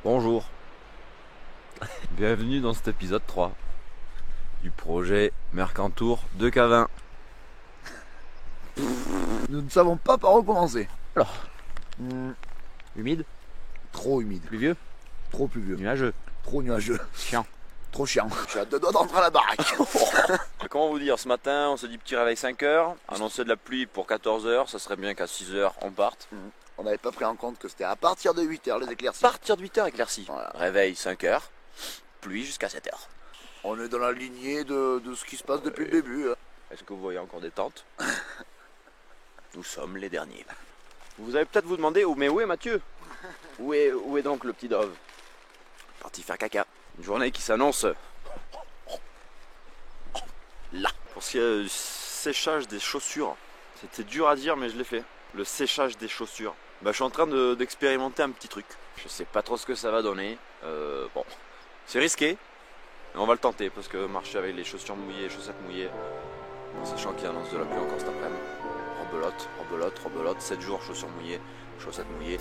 Bonjour, bienvenue dans cet épisode 3 du projet Mercantour de Cavin. Nous ne savons pas par où commencer. Alors, humide, Trop humide, pluvieux, trop pluvieux, nuageux, trop nuageux, chiant. trop chiant. Je suis à deux doigts d'entrer à la baraque. Comment vous dire, ce matin on se dit petit réveil 5h, annoncé de la pluie pour 14h, ça serait bien qu'à 6h on parte. On n'avait pas pris en compte que c'était à partir de 8h les éclaircies. À partir de 8h éclairci, Voilà. réveil 5h, pluie jusqu'à 7h. On est dans la lignée de ce qui se passe depuis le début. Est-ce que vous voyez encore des tentes? Nous sommes les derniers. Vous allez peut-être vous demander, mais où est Mathieu? Où est donc le petit Dove? Parti faire caca. Une journée qui s'annonce là. Pour ce qui est du séchage des chaussures, c'était dur à dire mais je l'ai fait. Le séchage des chaussures. Je suis en train d'expérimenter un petit truc. Je sais pas trop ce que ça va donner. Bon, c'est risqué. Mais on va le tenter parce que marcher avec les chaussures mouillées, chaussettes mouillées, en sachant qu'il annonce de la pluie encore cet après-midi. Rebelote, 7 jours, chaussures mouillées, chaussettes mouillées.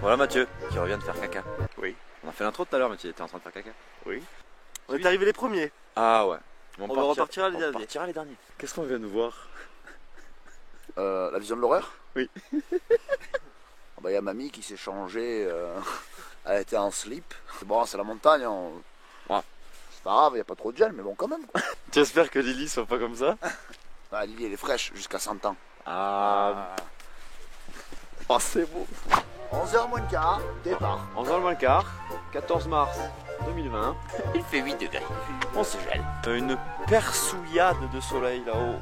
Voilà Mathieu, qui revient de faire caca. Oui. On a fait l'intro tout à l'heure, mais tu étais en train de faire caca. Oui. On est arrivés les premiers. Ah ouais. On va repartir les derniers. On partira les derniers. Qu'est-ce qu'on vient de voir? La vision de l'horreur. Oui. Il y a mamie qui s'est changée. Elle était en slip. Bon, c'est la montagne. Ouais. C'est pas grave, il n'y a pas trop de gel, mais bon, quand même. Quoi. J'espère que Lily soit pas comme ça. Ah, Lily, elle est fraîche jusqu'à 100 ans. Ah. Oh, c'est beau. 11h moins le quart, départ. 11h moins le quart, 14 mars 2020. Il fait 8 degrés. On se gèle. Une persouillade de soleil là-haut.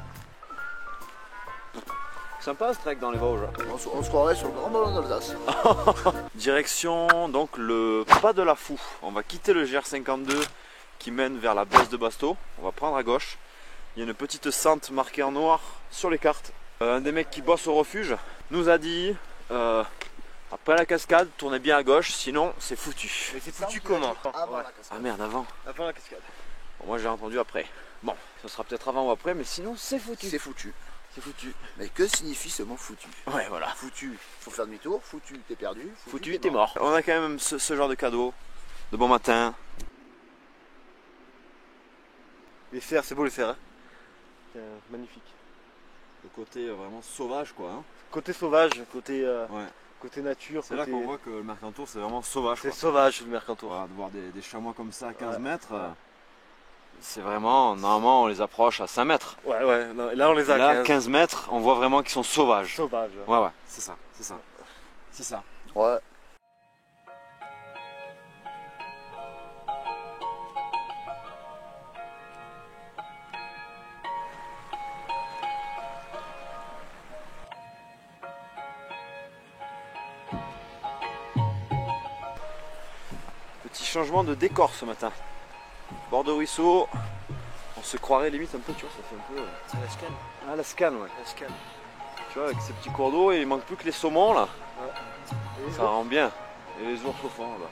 Sympa ce trek dans les Vosges. On se croirait sur le grand ballon d'Alsace. Direction donc le pas de la Fou. On va quitter le GR52 qui mène vers la baisse de Basto. On va prendre à gauche. Il y a une petite sente marquée en noir sur les cartes. Un des mecs qui bosse au refuge nous a dit après la cascade, tournez bien à gauche, sinon c'est foutu. Mais c'est foutu comment? Avant Ouais. la cascade. Ah merde, avant. Avant la cascade. Bon, moi j'ai entendu après. Bon, ce sera peut-être avant ou après, mais sinon c'est foutu. C'est foutu. C'est foutu. Mais que signifie ce mot foutu? Ouais, voilà. Foutu, faut faire demi-tour. Foutu, t'es perdu. Foutu, t'es mort. On a quand même ce genre de cadeau. De bon matin. Les fers, c'est beau les fers. Hein. Magnifique. Le côté vraiment sauvage, quoi. Hein. Côté sauvage, côté, Ouais. côté nature. C'est là côté... qu'on voit que le Mercantour c'est vraiment sauvage. C'est Quoi. sauvage le Mercantour. Voilà, de voir des chamois comme ça à 15 Ouais. mètres, c'est vraiment. Normalement, on les approche à 5 mètres. Ouais, non, là on les a Là, 15 mètres, on voit vraiment qu'ils sont sauvages. sauvages. Ouais, c'est ça, c'est ça. C'est ça. Ouais. Petit changement de décor ce matin. Bord de ruisseau. On se croirait limite un peu, tu vois, ça fait un peu. C'est la scan. Ah, la scan, ouais. La scan. Tu vois, avec ces petits cours d'eau, il manque plus que les saumons là. Et Ça rend bien. Et les ours au fond là.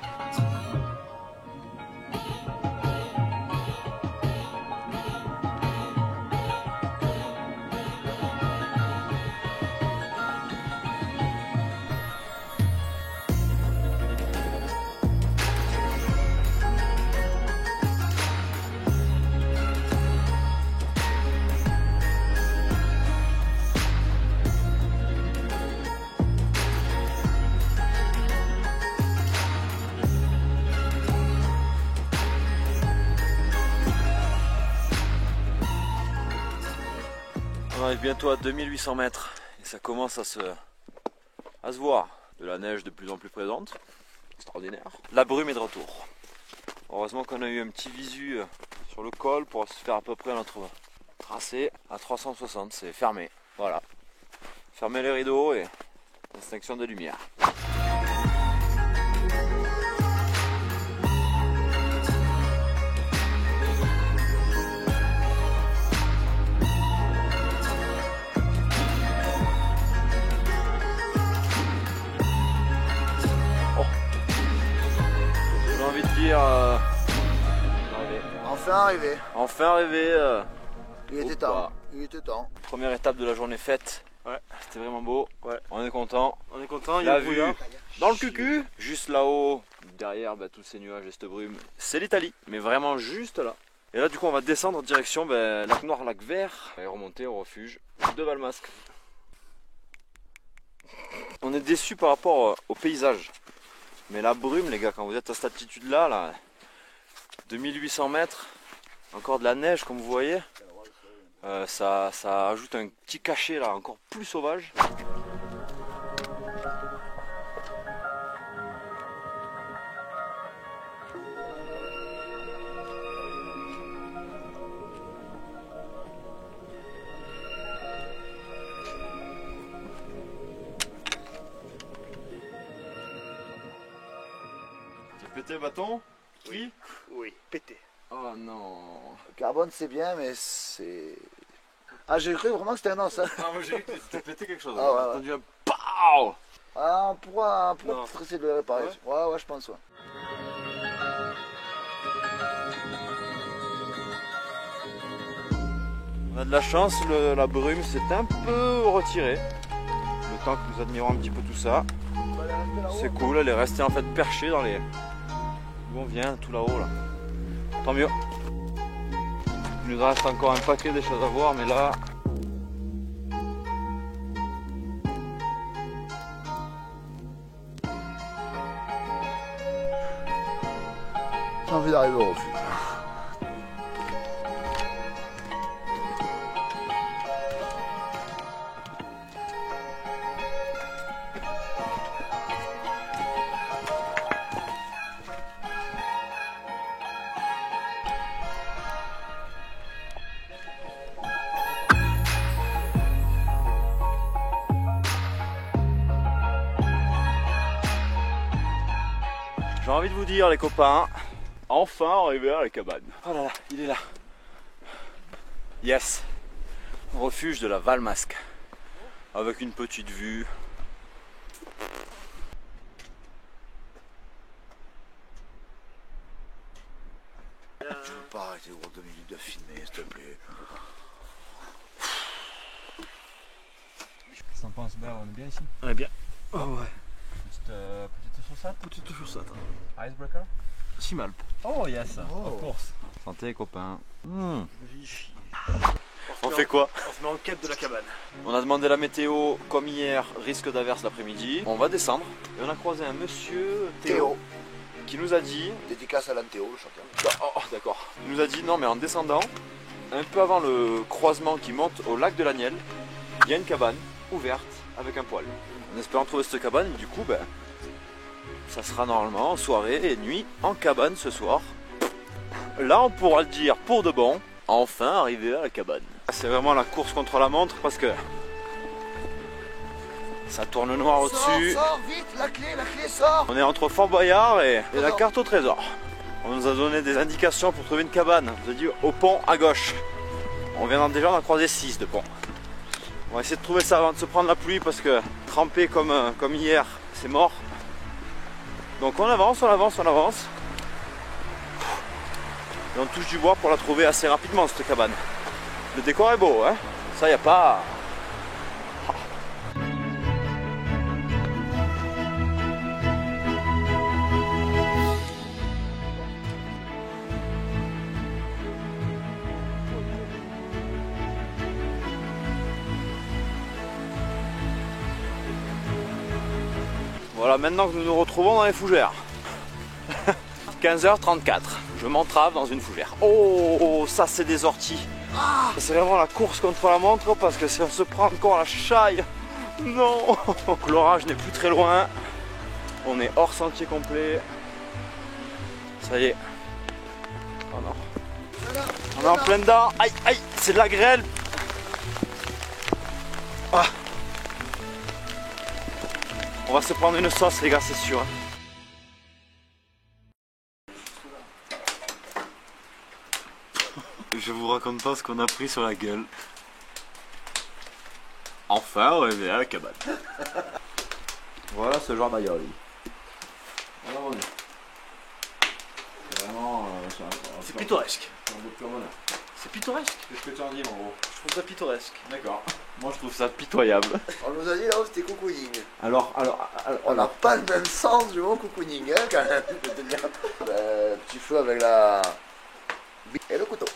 On arrive bientôt à 2800 mètres et ça commence à se voir. De la neige de plus en plus présente, extraordinaire. La brume est de retour. Heureusement qu'on a eu un petit visu sur le col pour se faire à peu près notre tracé à 360, c'est fermé. Voilà. Fermez les rideaux et extinction de lumière. Enfin arrivé. Enfin arrivé. Il était temps. Il était temps. Première étape de la journée faite. Ouais. C'était vraiment beau. Ouais. On est content. On est content, il y La a le vue brouillard. dans le cucu. Juste là-haut, derrière tous ces nuages et cette brume, c'est l'Italie. Mais vraiment juste là. Et là du coup on va descendre en direction lac Noir, lac Vert. Et remonter au refuge de Valmasque. On est déçus par rapport au paysage. Mais la brume les gars, quand vous êtes à cette altitude là, 2800 mètres, encore de la neige comme vous voyez, ça ajoute un petit cachet là encore plus sauvage. Pété le bâton? Oui. Oui, pété. Oh non. Le carbone c'est bien, mais c'est. Ah, j'ai cru vraiment que c'était un os. Hein. Ah, moi j'ai vu que c'était pété quelque chose. Ah, ouais, J'ai entendu un POW. Ah, on pourra Non. peut-être essayer de le réparer. Ouais, je pense. Ouais. On a de la chance, la brume s'est un peu retirée. Le temps que nous admirons un petit peu tout ça. C'est cool, elle est restée en fait perchée dans les. D'où on vient, tout là-haut là. Tant mieux. Il nous reste encore un paquet des choses à voir, mais là. J'ai envie d'arriver au refuge. J'ai envie de vous dire les copains, enfin arrivé à la cabane. Oh là là, il est là. Yes. Refuge de la Valmasque. Avec une petite vue. Je veux pas arrêter gros 2 minutes de filmer, s'il te plaît. Qu'est-ce que t'en penses, Ben? On est bien ici? On est bien. Oh ouais. Petite chaussette? Petite chaussette. Icebreaker? Chimalp. Oh yes, Oh. of course. Santé les copains. On fait quoi? On se met en quête de la cabane. On a demandé la météo comme hier, risque d'averse l'après-midi. On va descendre et on a croisé un monsieur Théo. qui nous a dit. Dédicace à l'Antéo, le chanteur. Oh, d'accord. Il nous a dit non mais en descendant, un peu avant le croisement qui monte au lac de l'Agnelle, il y a une cabane ouverte avec un poêle. En espérant trouver cette cabane, du coup ça sera normalement soirée et nuit en cabane ce soir. Là on pourra le dire pour de bon, enfin arrivé à la cabane. C'est vraiment la course contre la montre parce que ça tourne noir au-dessus. Sors, vite, la clé sort. On est entre Fort Boyard et la carte au trésor. On nous a donné des indications pour trouver une cabane. On nous a dit au pont à gauche. On vient déjà d'en croiser 6 de pont. On va essayer de trouver ça avant de se prendre la pluie parce que tremper comme hier, c'est mort. Donc on avance. Et on touche du bois pour la trouver assez rapidement cette cabane. Le décor est beau, hein. Ça y a pas. Voilà, maintenant que nous nous retrouvons dans les fougères. 15h34, je m'entrave dans une fougère. Oh, ça c'est des orties. C'est vraiment la course contre la montre parce que si on se prend encore la chaille, non. L'orage n'est plus très loin. On est hors sentier complet. Ça y est. Oh non. On est en plein dedans. Aïe, aïe, c'est de la grêle. Ah. On va se prendre une sauce les gars, c'est sûr. Je vous raconte pas ce qu'on a pris sur la gueule. Enfin, on est à la cabane. Voilà ce genre d'ailleurs. Alors on est. Voilà. vraiment. C'est pittoresque. C'est un beau pur bonheur. C'est pittoresque. Qu'est-ce que tu en dis, mon gros? Je trouve ça pittoresque. D'accord. Moi, je trouve ça pitoyable. On nous a dit là-haut c'était cocooning. Alors. On n'a pas le même sens du mot cocooning, hein, quand même, je vais te dire. Petit feu avec la... et le couteau.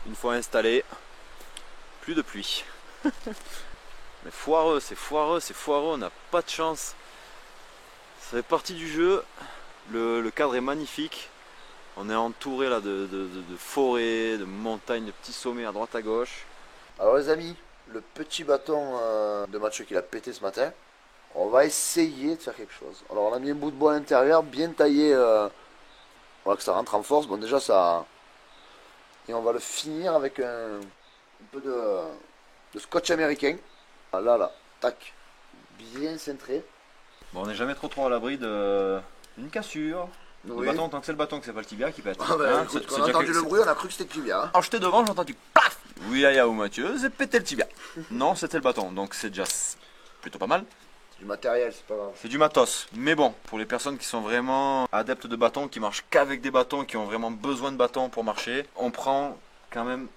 Une fois installé, plus de pluie. Mais foireux, c'est foireux, c'est foireux, on n'a pas de chance. Ça fait partie du jeu. Le cadre est magnifique. On est entouré là de forêts, de montagnes, de petits sommets à droite à gauche. Alors les amis, le petit bâton de Mathieu qu'il a pété ce matin, on va essayer de faire quelque chose. Alors on a mis un bout de bois à l'intérieur, bien taillé, voilà que ça rentre en force. Bon déjà ça... Et on va le finir avec un peu de scotch américain. Ah, là, tac, bien cintré. Bon, on n'est jamais trop à l'abri d'une cassure. Le Oui. bâton, tant que c'est le bâton, que c'est pas le tibia qui pète. Ah ben, écoute, quand on a entendu le bruit, on a cru que c'était le tibia. Hein. Alors j'étais devant, j'ai entendu plaf. Oui, Aya ou Mathieu, c'est pété le tibia. Non, c'était le bâton, donc c'est déjà plutôt pas mal. C'est du matériel, c'est pas grave. C'est du matos. Mais bon, pour les personnes qui sont vraiment adeptes de bâtons, qui marchent qu'avec des bâtons, qui ont vraiment besoin de bâtons pour marcher, on prend quand même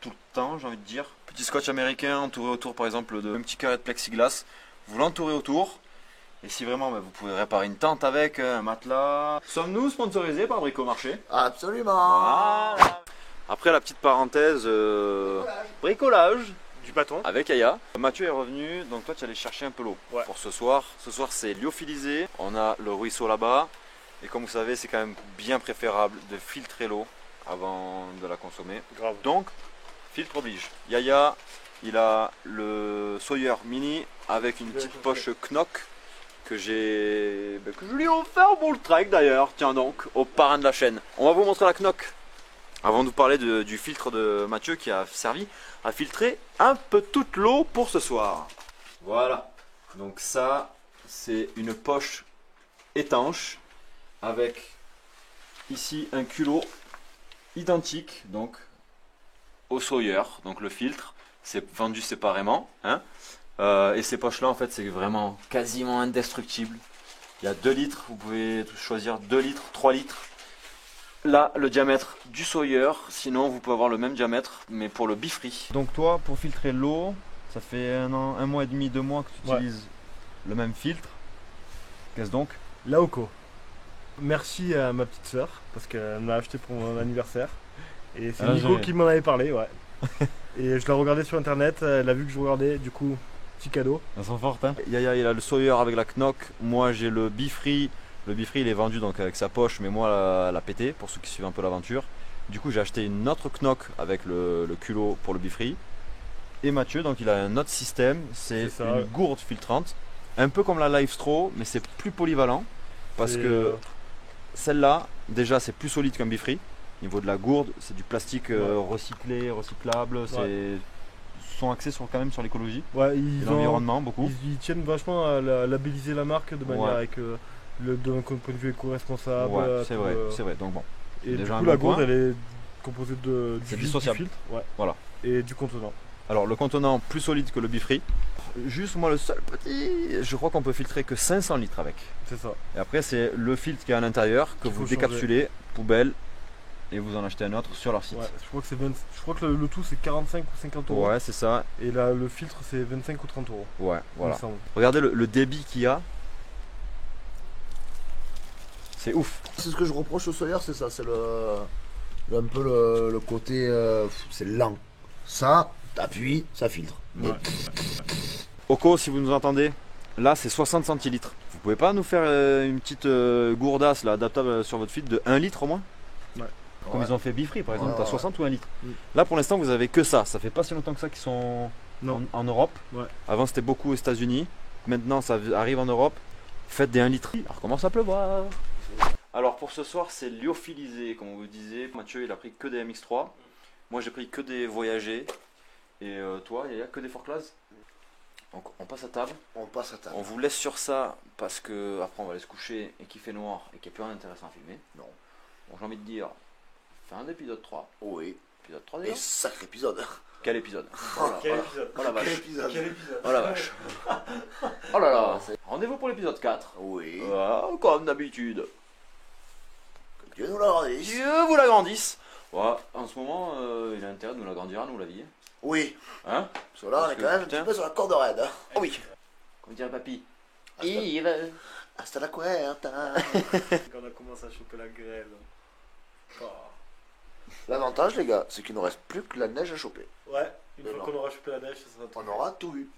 tout le temps, j'ai envie de dire. Petit scotch américain entouré autour par exemple d'un petit carré de plexiglas. Vous l'entourez autour. Et si vraiment vous pouvez réparer une tente avec, un matelas. Sommes-nous sponsorisés par Bricomarché? Absolument. Voilà. Après la petite parenthèse, bricolage Du bâton. avec Aya. Mathieu est revenu, donc toi tu allais chercher un peu l'eau Ouais. pour ce soir. Ce soir c'est lyophilisé, on a le ruisseau là-bas. Et comme vous savez, c'est quand même bien préférable de filtrer l'eau avant de la consommer. Grave. Donc, filtre oblige. Yaya, il a le Sawyer Mini avec une petite poche Knock que je lui ai offert pour le trek d'ailleurs. Tiens donc, au parrain de la chaîne. On va vous montrer la Knock. Avant de vous parler du filtre de Mathieu qui a servi à filtrer un peu toute l'eau pour ce soir. Voilà. Donc ça, c'est une poche étanche avec ici un culot identique donc au Sawyer, donc le filtre, c'est vendu séparément, hein. Et ces poches là en fait c'est vraiment quasiment indestructible. Il y a 2 litres, vous pouvez choisir 2 litres, 3 litres. Là le diamètre du Sawyer, sinon vous pouvez avoir le même diamètre mais pour le Bifree. Donc toi pour filtrer l'eau, ça fait un mois et demi, 2 mois que tu utilises le même filtre. Qu'est-ce donc? Laoco. Merci à ma petite sœur parce qu'elle me l'a acheté pour mon anniversaire. Et c'est Nico qui m'en avait parlé, ouais. Et je l'ai regardé sur internet, elle a vu que je regardais, du coup, petit cadeau. Elles sont fortes, hein. Yaya il a le Sawyer avec la Knock, moi j'ai le Bifree. Le Bifree il est vendu donc avec sa poche, mais moi la pété pour ceux qui suivent un peu l'aventure. Du coup j'ai acheté une autre Knock avec le culot pour le Bifree. Et Mathieu donc il a un autre système, c'est une gourde filtrante, un peu comme la Live-Straw, mais c'est plus polyvalent parce que celle-là déjà c'est plus solide qu'un Bifree. Au niveau de la gourde, c'est du plastique recyclé, recyclable, sont axés quand même sur l'écologie et l'environnement beaucoup. Ils tiennent vachement à labelliser la marque de manière avec d'un point de vue éco-responsable. Ouais, c'est vrai, donc bon. Et déjà du coup la gourde elle est composée du dissociable. filtre voilà. Et du contenant. Alors le contenant plus solide que le Bifree. Juste moi le seul petit, je crois qu'on peut filtrer que 500 litres avec. C'est ça. Et après c'est le filtre qui est à l'intérieur que vous décapsulez, poubelle, et vous en achetez un autre sur leur site. Ouais, je crois que le tout c'est 45 ou 50 euros. Ouais c'est ça. Et là le filtre c'est 25 ou 30 euros. Ouais voilà. Regardez le débit qu'il y a. C'est ouf. C'est ce que je reproche au Sawyer, c'est ça, c'est un peu le côté, c'est lent. Ça, t'appuies, ça filtre. Ouais. Oko, si vous nous entendez, là c'est 60 centilitres. Vous pouvez pas nous faire une petite gourdasse là, adaptable sur votre filtre de 1 litre au moins? Ouais. Comme ils ont fait Bifree par exemple, t'as 60 ou 1 litre. Mm. Là pour l'instant vous avez que ça fait pas si longtemps que ça qu'ils sont en Europe. Ouais. Avant c'était beaucoup aux États-Unis, maintenant ça arrive en Europe. Faites des 1 litre. Alors commence à pleuvoir. Alors pour ce soir c'est lyophilisé comme on vous disait. Mathieu il a pris que des MX3. Moi j'ai pris que des Voyager. Et toi il y a que des Forclaz. Donc on passe à table. On passe à table. On vous laisse sur ça parce que après on va aller se coucher et qu'il fait noir et qu'il n'y a plus rien d'intéressant à filmer. Non. Bon j'ai envie de dire, fin d'épisode 3. Oui. Épisode 3 Et déjà. sacré épisode. Quel épisode? Quel épisode? Oh la vache. Quel épisode. Quel épisode? Oh la vache. Oh là là. Rendez-vous pour l'épisode 4. Oui. Comme d'habitude. Dieu nous l'agrandisse. Dieu vous l'agrandisse. Ouais, en ce moment, il a intérêt de nous l'agrandir à nous, la vie. Oui, Hein? parce que là, on est quand même un petit peu sur la corde raide. Hein. Oh oui. Comme dirait papy. Yves. Hasta la cuerta. Quand on a commencé à choper la grêle. Oh. L'avantage, les gars, c'est qu'il ne reste plus que la neige à choper. Ouais, une Et fois non. qu'on aura chopé la neige, ça sera tout. On aura tout vu.